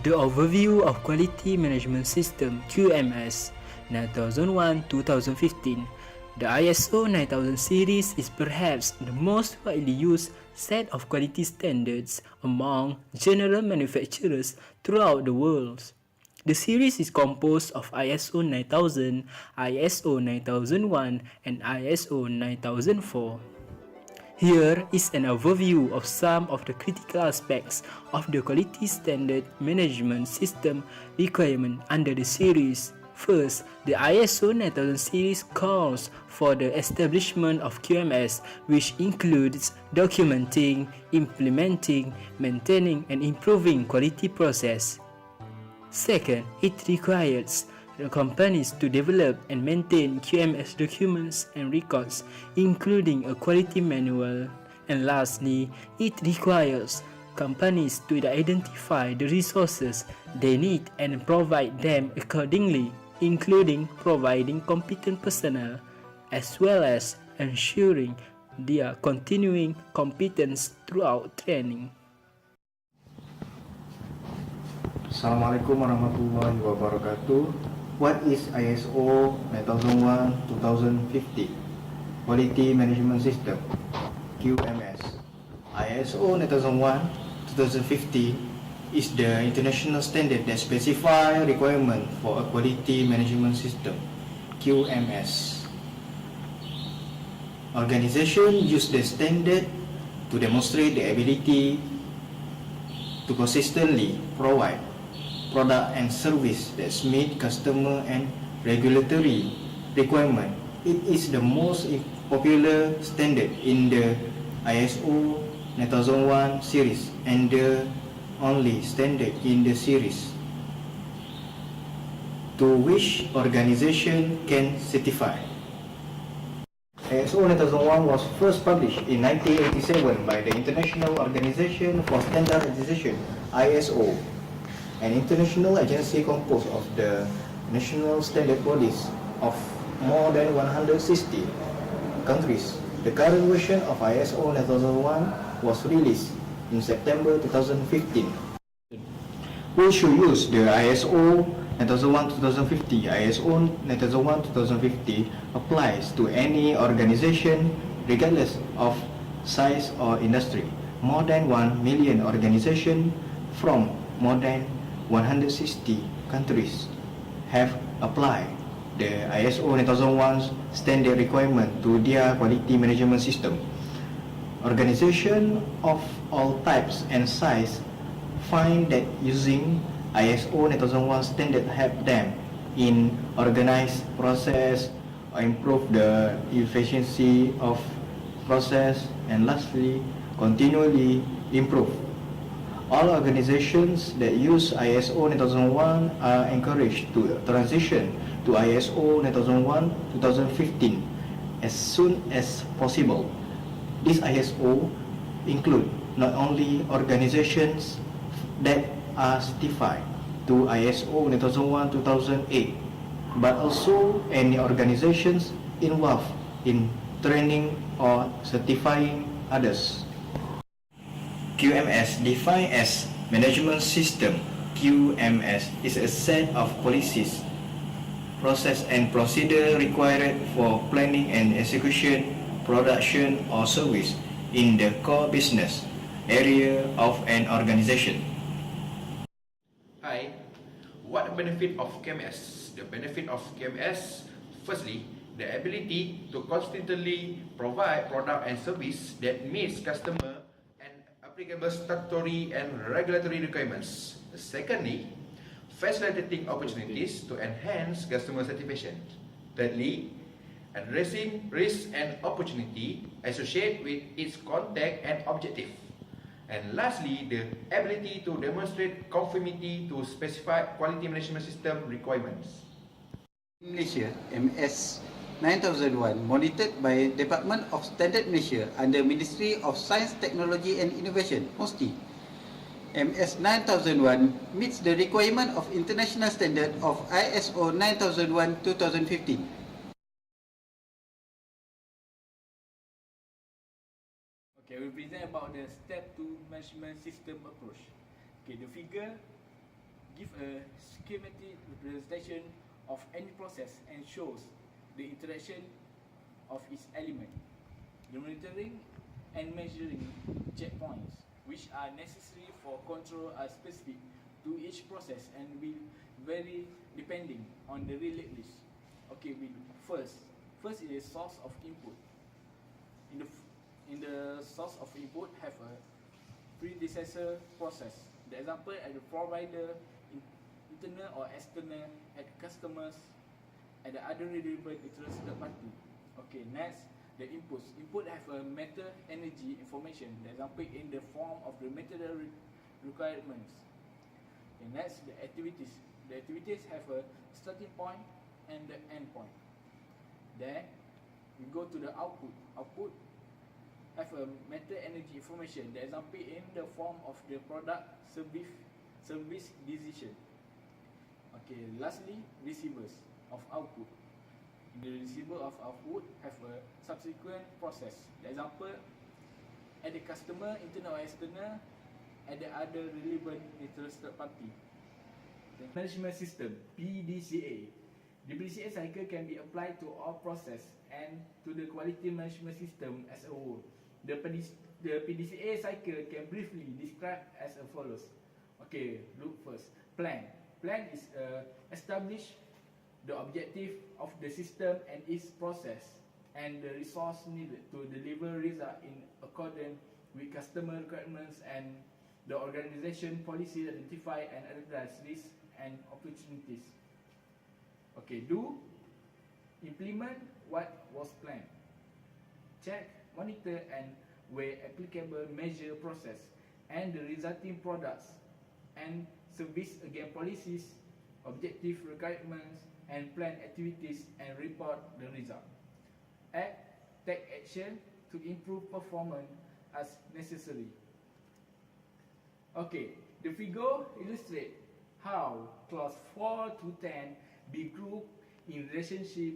The Overview of Quality Management System (QMS) 9001-2015. The ISO 9000 series is perhaps the most widely used set of quality standards among general manufacturers throughout the world. The series is composed of ISO 9000, ISO 9001, and ISO 9004. Here is an overview of some of the critical aspects of the quality standard management system requirement under the series. First, the ISO 9000 series calls for the establishment of QMS, which includes documenting, implementing, maintaining, and improving quality process. Second, it requires the companies to develop and maintain QMS documents and records, including a quality manual. And lastly, it requires companies to identify the resources they need and provide them accordingly, including providing competent personnel, as well as ensuring their continuing competence throughout training. Assalamualaikum warahmatullahi wabarakatuh. What is ISO 9001-2050 Quality Management System (QMS)? ISO 9001-2050 is the international standard that specifies requirements for a quality management system (QMS). Organizations use the standard to demonstrate the ability to consistently provide product and service that meet customer and regulatory requirement. It is the most popular standard in the ISO 9001 series and the only standard in the series to which organization can certify. ISO 9001 was first published in 1987 by the International Organization for Standardization (ISO), an international agency composed of the national standard bodies of more than 160 countries. The current version of ISO 9001 was released in September 2015. Who should use the ISO 9001-2050? ISO 9001-2050 applies to any organization regardless of size or industry. More than 1 million organizations from more than 160 countries have applied the ISO 9001 standard requirement to their quality management system. Organizations of all types and size find that using ISO 9001 standard help them in organized process or improve the efficiency of process, and lastly, continually improve. All organizations that use ISO 9001 are encouraged to transition to ISO 9001-2015 as soon as possible. This ISO include not only organizations that are certified to ISO 9001-2008, but also any organizations involved in training or certifying others. QMS, defined as management system, QMS is a set of policies, process and procedure required for planning and execution, production or service in the core business area of an organization. Hi, what the benefit of QMS? The benefit of QMS, firstly, the ability to constantly provide product and service that meets customer applicable statutory and regulatory requirements. Secondly, facilitating opportunities to enhance customer satisfaction. Thirdly, addressing risks and opportunity associated with its content and objective. And lastly, the ability to demonstrate conformity to specified quality management system requirements. In Malaysia, MS 9001 monitored by Department of Standard Malaysia under Ministry of Science, Technology and Innovation, MOSTI. MS 9001 meets the requirement of international standard of ISO 9001-2015. Okay, we present about the step 2 management system approach. Okay, the figure give a schematic representation of any process and shows the interaction of its element. The monitoring and measuring checkpoints, which are necessary for control, are specific to each process and will vary depending on the relay list. Okay, first is the source of input. In the source of input have a predecessor process. The example at the provider, internal or external, at customers, at the other relevant interested party. Okay, next, the inputs. Input have a matter energy information. The example in the form of the material requirements. Okay, next, the activities. The activities have a starting point and the end point. Then we go to the output. Output have a matter energy information. The example in the form of the product service decision. Okay, lastly, receivers of output. The receiver of output have a subsequent process. The example at the customer, internal or external, at the other relevant interested party. The management system, PDCA. The PDCA cycle can be applied to all process and to the quality management system as a whole. The PDCA cycle can briefly described as follows. Okay, look first. Plan. Plan is establish the objective of the system and its process and the resource needed to deliver result in accordance with customer requirements and the organization policy identify and address risks and opportunities. Okay, do, implement what was planned. Check, monitor and where applicable measure process and the resulting products and service against policies, objective requirements and plan activities and report the result. Act, take action to improve performance as necessary. Okay, the figure illustrates how clause 4 to 10 be grouped in relationship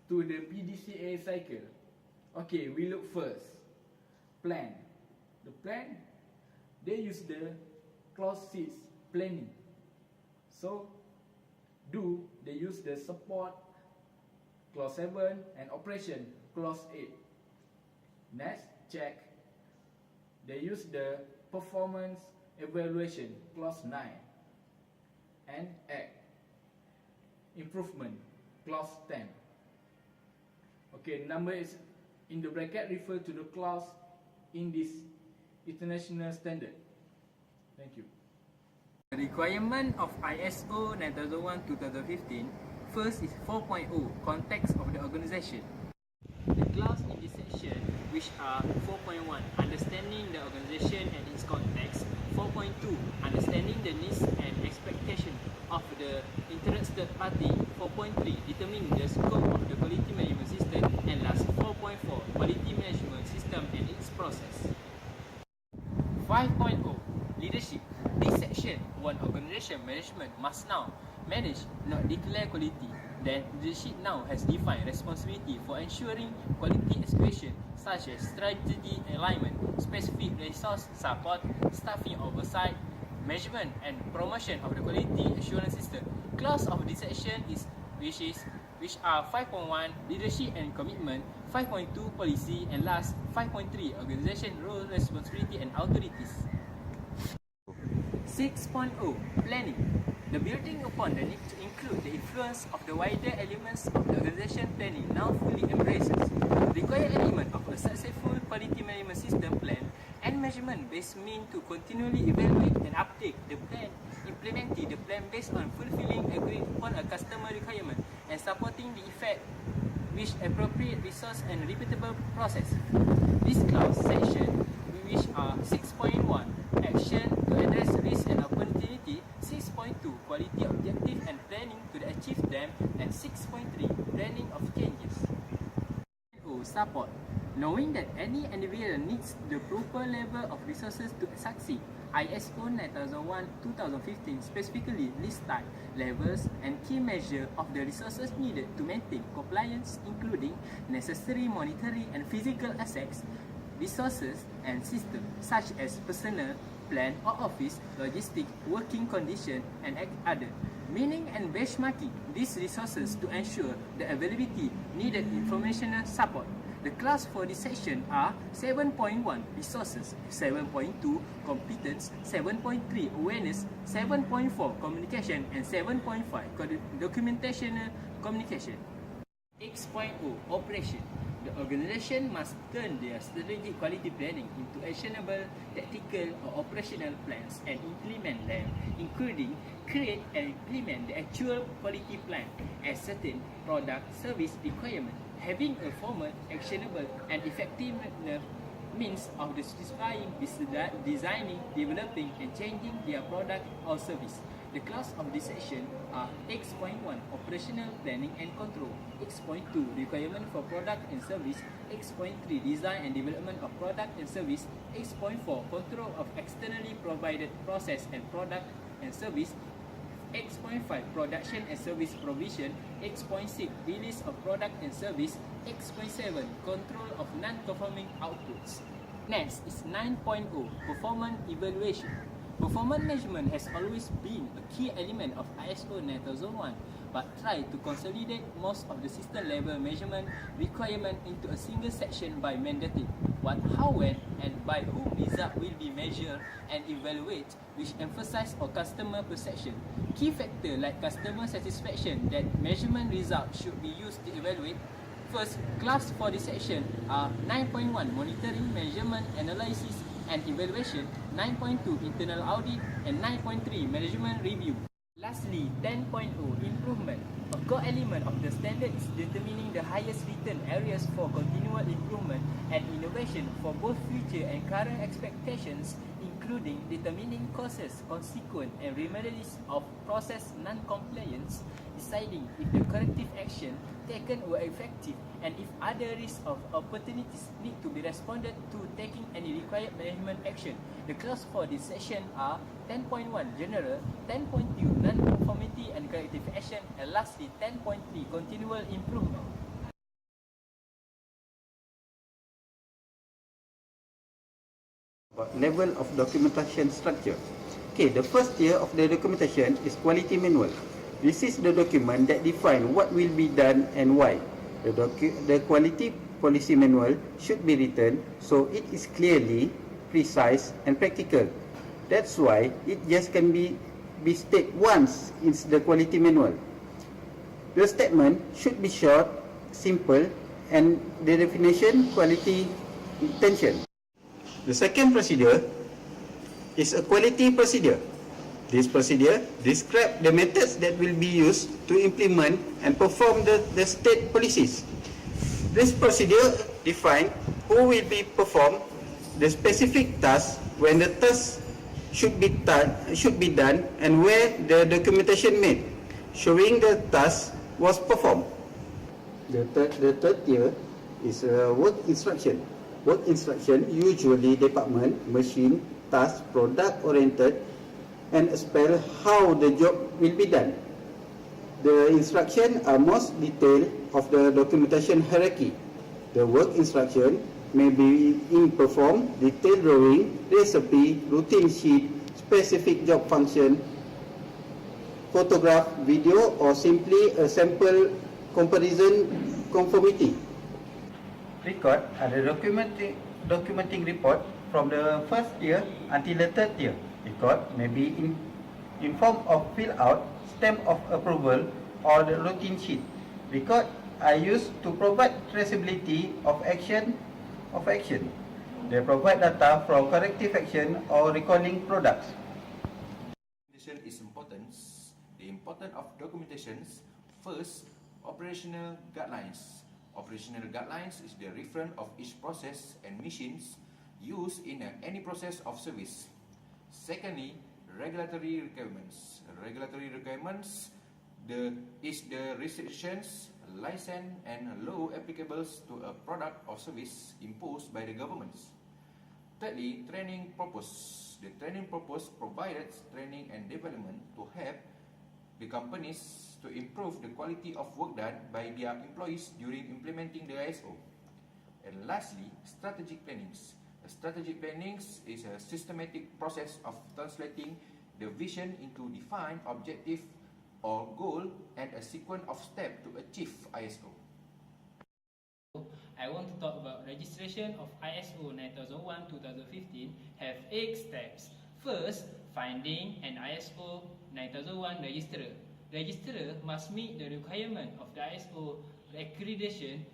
to the PDCA cycle. Okay, we look first. Plan. The plan, they use the clause 6, planning. So, do, they use the support, clause 7, and operation, clause 8. Next, check. They use the performance evaluation, clause 9. And act. Improvement, clause 10. Okay, number is in the bracket refer to the clause in this international standard. Thank you. The requirement of ISO 9001-2015 first is 4.0, context of the organization. The clause in this section, which are 4.1, understanding the organization and its context, 4.2, understanding the needs and expectation of the interested party, 4.3, determining the scope of the quality management system, and last 4.4, quality management system and its process. 5.0, leadership. This section, one organization management must now manage, not declare quality. Then leadership now has defined responsibility for ensuring quality execution, such as strategy alignment, specific resource support, staffing oversight, measurement and promotion of the quality assurance system. Clause of this section is which are 5.1 leadership and commitment, 5.2 policy, and last 5.3 organization role, responsibility and authorities. 6.0 planning. The building upon the need to include the influence of the wider elements of the organization planning now fully embraces the required element of a successful quality management system plan and measurement-based mean to continually evaluate and update the plan, implementing the plan based on fulfilling agreed upon a customer requirement and supporting the effect with appropriate resource and repeatable process. This clause section, which are 6.1, action to address risk and opportunity, 6.2, quality objective and planning to achieve them, and 6.3, planning of changes. Support. Knowing that any individual needs the proper level of resources to succeed, ISO 9001-2015 specifically lists type, levels, and key measures of the resources needed to maintain compliance, including necessary monetary and physical assets, resources, and systems such as personnel, plan or office, logistic, working condition, and other. Meaning and benchmarking these resources to ensure the availability needed informational support. The class for this section are 7.1 resources, 7.2 competence, 7.3 awareness, 7.4 communication, and 7.5 documentational communication. X.0 Operation. The organization must turn their strategic quality planning into actionable tactical or operational plans and implement them, including create and implement the actual quality plan as certain product service requirement, having a formal, actionable, and effective means of specifying, designing, developing, and changing their product or service. The class of this section are X.1 Operational Planning and Control, X.2 Requirement for Product and Service, X.3 Design and Development of Product and Service, X.4 Control of Externally Provided Process and Product and Service, X.5 Production and Service Provision, X.6 Release of Product and Service, X.7 Control of Non-Conforming Outputs. Next is 9.0 Performance Evaluation. Performance management has always been a key element of ISO 9001, but tried to consolidate most of the system-level measurement requirement into a single section by mandating what, how, when, and by whom result will be measured and evaluated, which emphasize on customer perception. Key factors like customer satisfaction that measurement results should be used to evaluate. First, class for this section are 9.1 Monitoring, Measurement, Analysis, and Evaluation, 9.2 Internal Audit, and 9.3 Management Review. Lastly, 10.0 Improvement. A core element of the standard is determining the highest return areas for continual improvement and innovation for both future and current expectations, including determining causes, consequence, and remedies of process non-compliance, deciding if the corrective action taken were effective, and if other risks of opportunities need to be responded to, taking any required management action. The clause for this section are 10.1 General, 10.2 Non-conformity and corrective action, and lastly 10.3 Continual improvement. Level of documentation structure. Okay, the first tier of the documentation is quality manual. This is the document that defines what will be done and why. The quality policy manual should be written so it is clearly, precise, and practical. That's why it just can be stated once in the quality manual. The statement should be short, simple, and the definition quality intention. The second procedure is a quality procedure. This procedure describes the methods that will be used to implement and perform the state policies. This procedure defines who will be performed, the specific task, when the task should be done, and where the documentation made, showing the task was performed. The third tier is work instruction. Work instruction usually department, machine, task, product oriented, and spell how the job will be done. The instructions are most detailed of the documentation hierarchy. The work instruction may be in perform, detailed drawing, recipe, routine sheet, specific job function, photograph, video, or simply a sample comparison conformity. Record are the documenting report from the first tier until the third tier. Record may be in form of fill out, stamp of approval, or the routine sheet. Record are used to provide traceability of action. They provide data from corrective action or recalling products. Documentation is important. The importance of documentations. First, operational guidelines. Operational guidelines is the reference of each process and machines used in any process of service. Secondly, regulatory requirements. Regulatory requirements is the restrictions, license, and law applicable to a product or service imposed by the governments. Thirdly, training purpose. The training purpose provides training and development to help the companies to improve the quality of work done by their employees during implementing the ISO. And lastly, strategic plannings. Strategic planning is a systematic process of translating the vision into defined objective or goal and a sequence of steps to achieve ISO. I want to talk about registration of ISO 9001-2015 have 8 steps. First, finding an ISO 9001 registrar. Registrar must meet the requirement of the ISO accreditation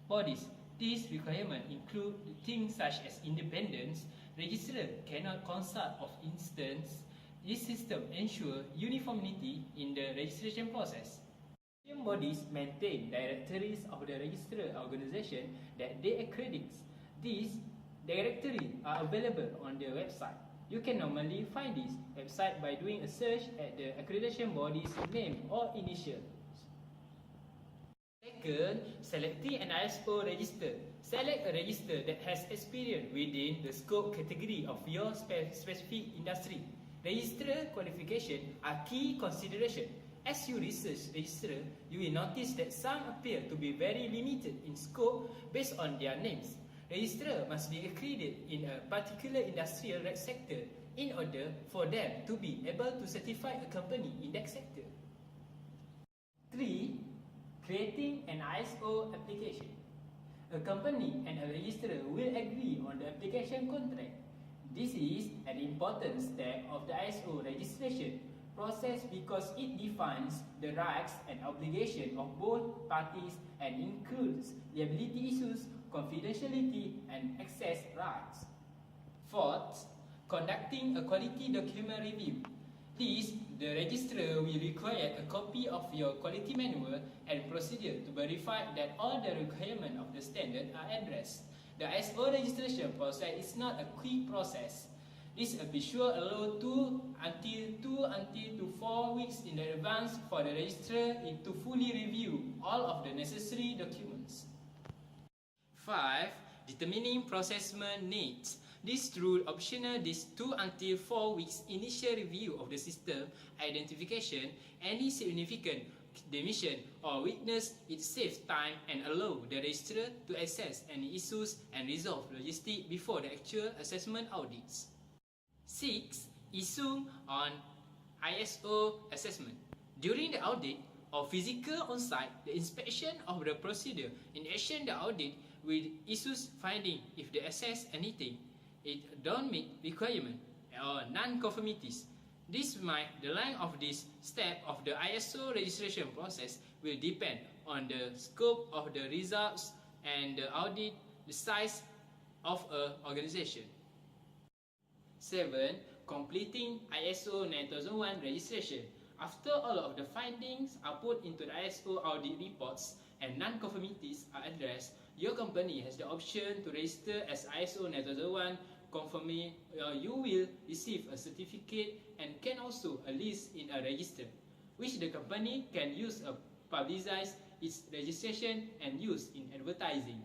bodies. These requirements include things such as independence. Registrar cannot consult of instance. This system ensures uniformity in the registration process. Bodies maintain directories of the registrar organization that they accredit. These directories are available on their website. You can normally find this website by doing a search at the accreditation body's name or initials. Second, selecting an ISO register. Select a register that has experience within the scope category of your specific industry. Registrar qualifications are key consideration. As you research registrar, you will notice that some appear to be very limited in scope based on their names. Registrar must be accredited in a particular industrial sector in order for them to be able to certify a company in that sector. 3. Creating an ISO application. A company and a registrar will agree on the application contract. This is an important step of the ISO registration process because it defines the rights and obligations of both parties and includes liability issues, confidentiality, and access rights. Fourth, conducting a quality document review. This, the registrar will require a copy of your quality manual and procedure to verify that all the requirements of the standard are addressed. The ISO registration process is not a quick process. This visual allows 2 to 4 weeks in advance for the registrar to fully review all of the necessary documents. 5. Determining processment needs. This rule optional this 2 to 4 weeks initial review of the system identification. Any significant demission or weakness, it saves time and allows the registrar to assess any issues and resolve logistics before the actual assessment audits. 6. Issue on ISO assessment. During the audit or physical on-site, the inspection of the procedure in action the audit will issue finding if they assess anything it don't meet requirement or non-conformities. This might the length of this step of the ISO registration process will depend on the scope of the results and the audit, the size of an organization. 7. Completing ISO 9001 registration. After all of the findings are put into the ISO audit reports and non-conformities are addressed, your company has the option to register as ISO 9001 conforming. You will receive a certificate and can also a list in a register, which the company can use to publicize its registration and use in advertising.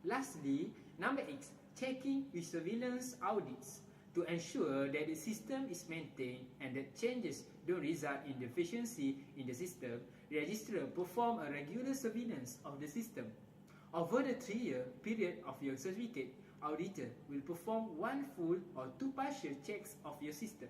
Lastly, number 8. Checking with surveillance audits. To ensure that the system is maintained and that changes don't result in deficiency in the system, the registrar perform a regular surveillance of the system. Over the 3-year period of your certificate, auditor will perform 1 full or 2 partial checks of your system.